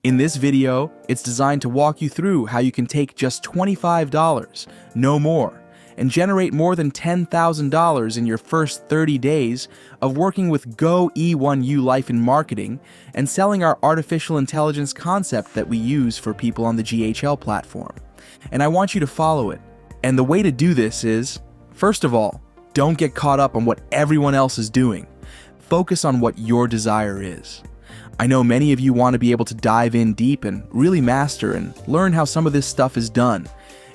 In this video, it's designed to walk you through how you can take just $25, no more, and generate more than $10,000 in your first 30 days of working with Go E1ULife in marketing and selling our artificial intelligence concept that we use for people on the GHL platform. And I want you to follow it. And the way to do this is, first of all, don't get caught up on what everyone else is doing. Focus on what your desire is. I know many of you want to be able to dive in deep and really master and learn how some of this stuff is done.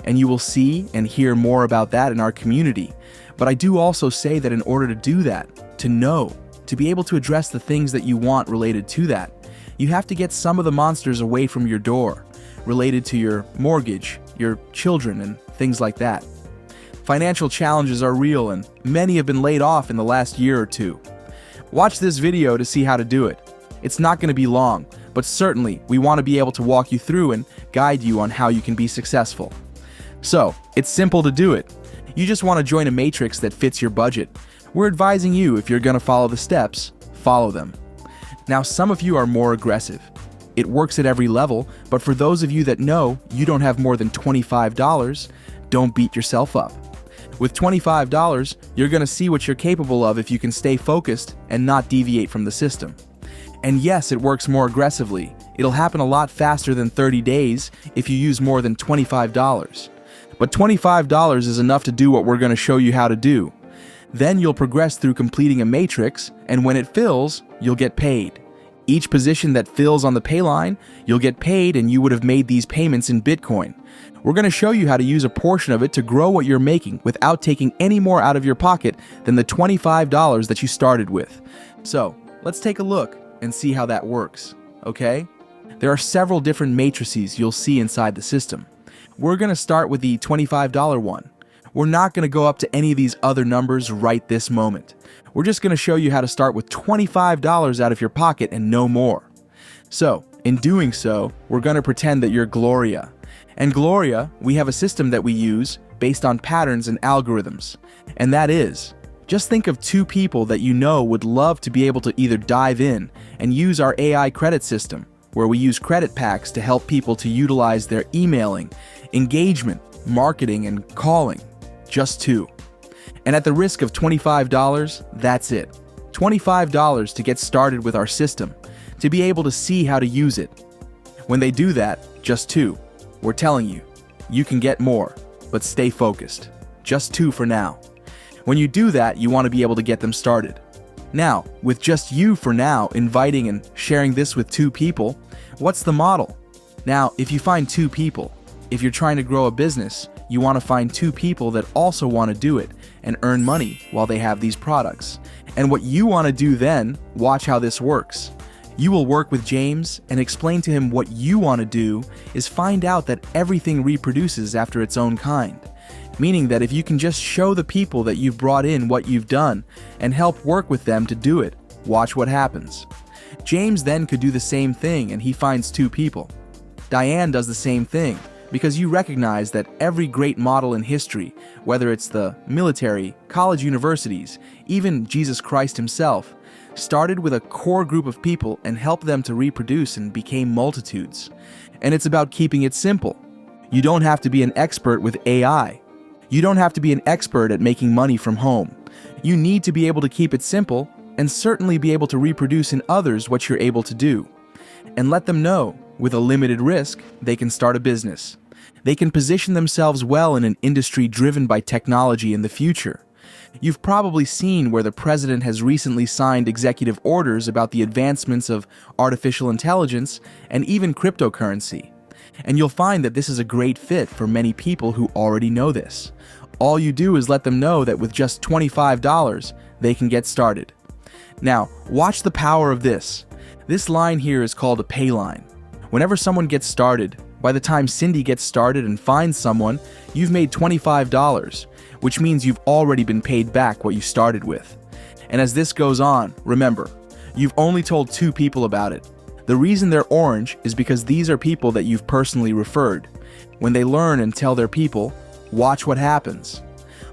And you will see and hear more about that in our community. But I do also say that in order to do that, to know, to be able to address the things that you want related to that, you have to get some of the monsters away from your door, related to your mortgage, your children, and things like that. Financial challenges are real and many have been laid off in the last year or two. Watch this video to see how to do it. It's not going to be long, but certainly we want to be able to walk you through and guide you on how you can be successful. So, it's simple to do it. You just want to join a matrix that fits your budget. We're advising you, if you're going to follow the steps, follow them. Now, some of you are more aggressive. It works at every level, but for those of you that know you don't have more than $25, don't beat yourself up. With $25, you're going to see what you're capable of if you can stay focused and not deviate from the system. And yes, it works more aggressively. It'll happen a lot faster than 30 days if you use more than $25. But $25 is enough to do what we're going to show you how to do. Then you'll progress through completing a matrix, and when it fills, you'll get paid. Each position that fills on the pay line, you'll get paid, and you would have made these payments in Bitcoin. We're going to show you how to use a portion of it to grow what you're making without taking any more out of your pocket than the $25 that you started with. So, let's take a look and see how that works, okay? There are several different matrices you'll see inside the system. We're going to start with the $25 one. We're not going to go up to any of these other numbers right this moment. We're just going to show you how to start with $25 out of your pocket and no more. So, in doing so, we're going to pretend that you're Gloria. And Gloria, we have a system that we use based on patterns and algorithms. And that is, just think of two people that you know would love to be able to either dive in and use our AI credit system, where we use credit packs to help people to utilize their emailing, engagement, marketing, and calling. Just two. And at the risk of $25, that's it. $25 to get started with our system, to be able to see how to use it. When they do that, just two. We're telling you, you can get more, but stay focused. Just two for now. When you do that, you want to be able to get them started. Now, with just you for now inviting and sharing this with two people, what's the model? Now, if you find two people, if you're trying to grow a business, you want to find two people that also want to do it and earn money while they have these products. And what you want to do then, watch how this works. You will work with James and explain to him what you want to do is find out that everything reproduces after its own kind. Meaning that if you can just show the people that you've brought in what you've done and help work with them to do it, watch what happens. James then could do the same thing and he finds two people. Diane does the same thing because you recognize that every great model in history, whether it's the military, college universities, even Jesus Christ himself, started with a core group of people and helped them to reproduce and became multitudes. And it's about keeping it simple. You don't have to be an expert with AI. You don't have to be an expert at making money from home. You need to be able to keep it simple and certainly be able to reproduce in others what you're able to do. And let them know, with a limited risk, they can start a business. They can position themselves well in an industry driven by technology in the future. You've probably seen where the president has recently signed executive orders about the advancements of artificial intelligence and even cryptocurrency. And you'll find that this is a great fit for many people who already know this. All you do is let them know that with just $25, they can get started. Now, watch the power of this. This line here is called a pay line. Whenever someone gets started, by the time Cindy gets started and finds someone, you've made $25, which means you've already been paid back what you started with. And as this goes on, remember, you've only told two people about it. The reason they're orange is because these are people that you've personally referred. When they learn and tell their people, watch what happens.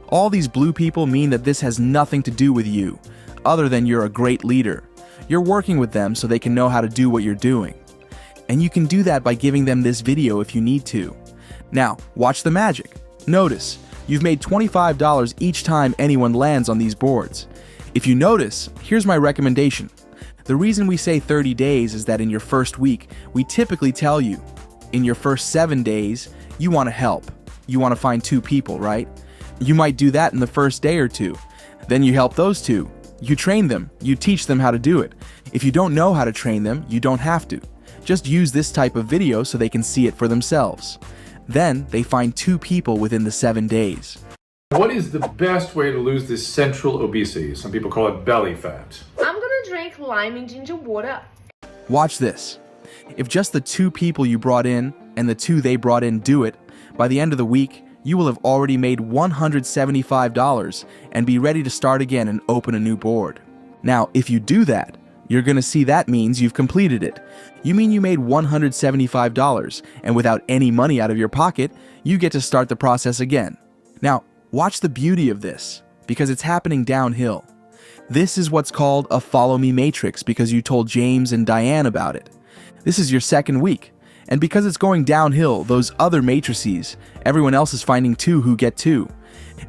All these blue people mean that this has nothing to do with you, other than you're a great leader. You're working with them so they can know how to do what you're doing. And you can do that by giving them this video if you need to. Now, watch the magic. Notice, you've made $25 each time anyone lands on these boards. If you notice, here's my recommendation. The reason we say 30 days is that in your first week, we typically tell you, in your first 7 days, you want to help. You want to find 2 people, right? You might do that in the first day or 2. Then you help those 2. You train them. You teach them how to do it. If you don't know how to train them, you don't have to. Just use this type of video so they can see it for themselves. Then they find 2 people within the 7 days. What is the best way to lose this central obesity? Some people call it belly fat. I'm gonna drink lime and ginger water. Watch this. If just the 2 people you brought in and the 2 they brought in do it, by the end of the week, you will have already made $175 and be ready to start again and open a new board. Now, if you do that, you're going to see that means you've completed it. You mean you made $175, and without any money out of your pocket, you get to start the process again. Now, watch the beauty of this, because it's happening downhill. This is what's called a follow me matrix because you told James and Diane about it. This is your second week, and because it's going downhill, those other matrices, everyone else is finding 2 who get 2.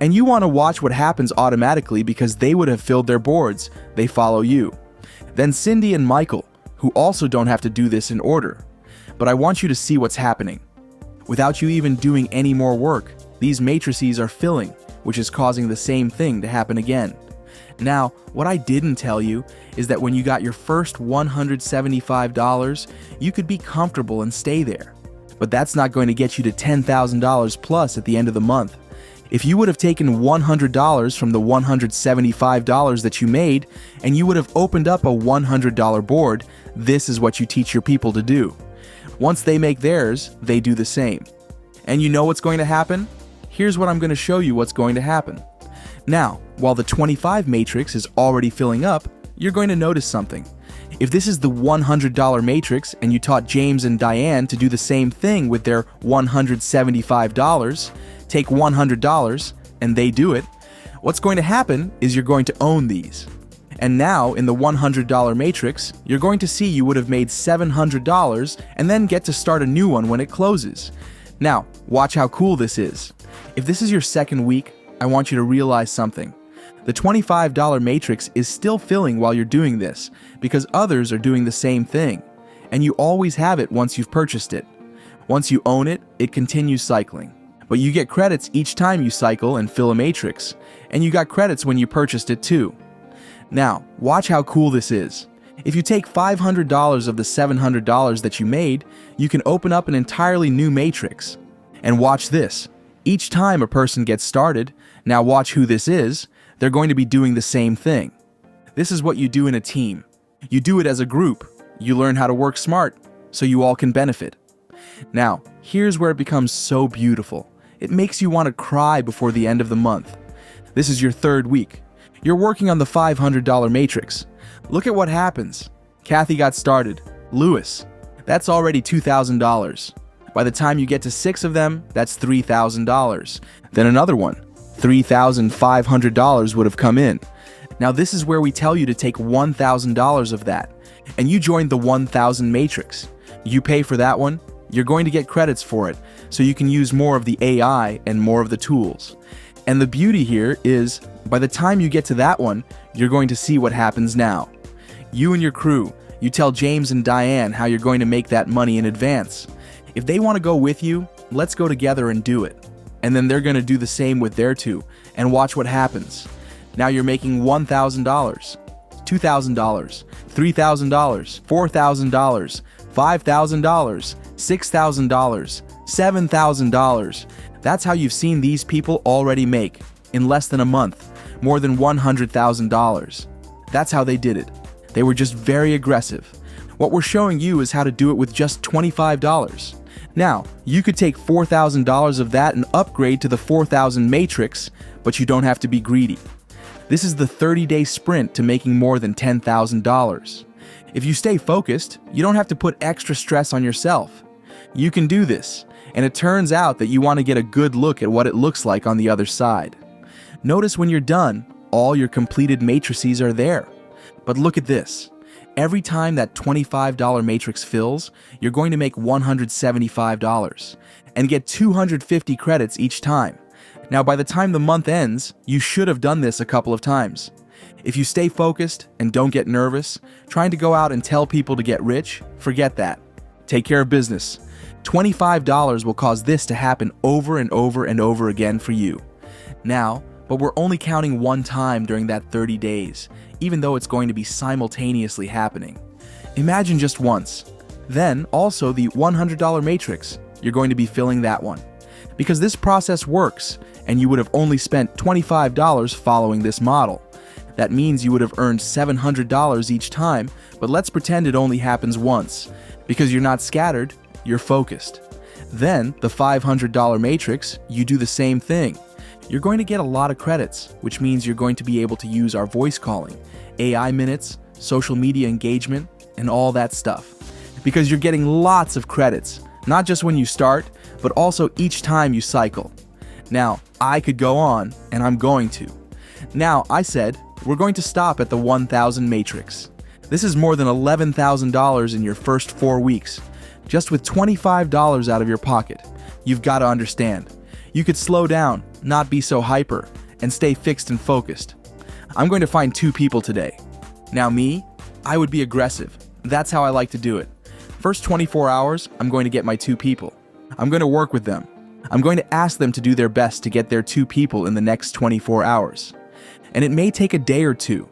And you want to watch what happens automatically because they would have filled their boards, they follow you. Then Cindy and Michael, who also don't have to do this in order. But I want you to see what's happening. Without you even doing any more work, these matrices are filling, which is causing the same thing to happen again. Now, what I didn't tell you is that when you got your first $175, you could be comfortable and stay there. But that's not going to get you to $10,000 plus at the end of the month. If you would have taken $100 from the $175 that you made, and you would have opened up a $100 board, this is what you teach your people to do. Once they make theirs, they do the same. And you know what's going to happen? Here's what I'm going to show you what's going to happen. Now, while the 25 matrix is already filling up, you're going to notice something. If this is the $100 matrix and you taught James and Diane to do the same thing with their $175, take $100 and they do it, what's going to happen is you're going to own these. And now in the $100 matrix, you're going to see you would have made $700 and then get to start a new one when it closes. Now, watch how cool this is. If this is your second week, I want you to realize something. The $25 matrix is still filling while you're doing this because others are doing the same thing, and you always have it once you've purchased it. Once you own it, it continues cycling. But you get credits each time you cycle and fill a matrix, and you got credits when you purchased it too. Now, watch how cool this is. If you take $500 of the $700 that you made, you can open up an entirely new matrix. And watch this. Each time a person gets started, now watch who this is, they're going to be doing the same thing. This is what you do in a team. You do it as a group. You learn how to work smart, so you all can benefit. Now, here's where it becomes so beautiful. It makes you want to cry before the end of the month. This is your third week. You're working on the $500 matrix. Look at what happens. Kathy got started. Lewis. That's already $2,000. By the time you get to 6 of them, that's $3,000. Then another one. $3,500 would have come in. Now this is where we tell you to take $1,000 of that, and you join the 1,000 matrix. You pay for that one, you're going to get credits for it, so you can use more of the AI and more of the tools. And the beauty here is, by the time you get to that one, you're going to see what happens now. You and your crew, you tell James and Diane how you're going to make that money in advance. If they want to go with you, let's go together and do it. And then they're going to do the same with their 2, and watch what happens. Now you're making $1,000, $2,000, $3,000, $4,000, $5,000, $6,000, $7,000. That's how you've seen these people already make, in less than a month, more than $100,000. That's how they did it. They were just very aggressive. What we're showing you is how to do it with just $25. Now, you could take $4,000 of that and upgrade to the 4,000 matrix, but you don't have to be greedy. This is the 30-day sprint to making more than $10,000. If you stay focused, you don't have to put extra stress on yourself. You can do this, and it turns out that you want to get a good look at what it looks like on the other side. Notice when you're done, all your completed matrices are there. But look at this. Every time that $25 matrix fills, you're going to make $175 and get 250 credits each time. Now, by the time the month ends, you should have done this a couple of times. If you stay focused and don't get nervous, trying to go out and tell people to get rich, forget that. Take care of business. $25 will cause this to happen over and over and over again for you. Now, but we're only counting one time during that 30 days, even though it's going to be simultaneously happening. Imagine just once. Then, also the $100 matrix, you're going to be filling that one. Because this process works, and you would have only spent $25 following this model. That means you would have earned $700 each time, but let's pretend it only happens once. Because you're not scattered, you're focused. Then, the $500 matrix, you do the same thing. You're going to get a lot of credits, which means you're going to be able to use our voice calling, AI minutes, social media engagement, and all that stuff. Because you're getting lots of credits, not just when you start, but also each time you cycle. Now, I could go on, and I'm going to. Now, I said, we're going to stop at the 1,000 matrix. This is more than $11,000 in your first 4 weeks, just with $25 out of your pocket. You've got to understand. You could slow down, not be so hyper, and stay fixed and focused. I'm going to find 2 people today. Now me, I would be aggressive. That's how I like to do it. First 24 hours, I'm going to get my 2 people. I'm going to work with them. I'm going to ask them to do their best to get their 2 people in the next 24 hours. And it may take a day or 2.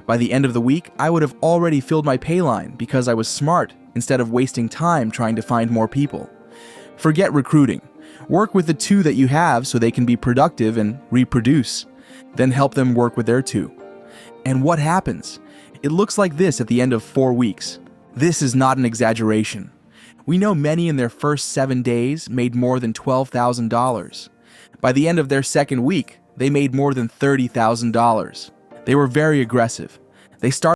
By the end of the week, I would have already filled my pay line because I was smart instead of wasting time trying to find more people. Forget recruiting. Work with the 2 that you have so they can be productive and reproduce. Then help them work with their 2. And what happens? It looks like this at the end of 4 weeks. This is not an exaggeration. We know many in their first 7 days made more than $12,000. By the end of their second week, they made more than $30,000. They were very aggressive. They started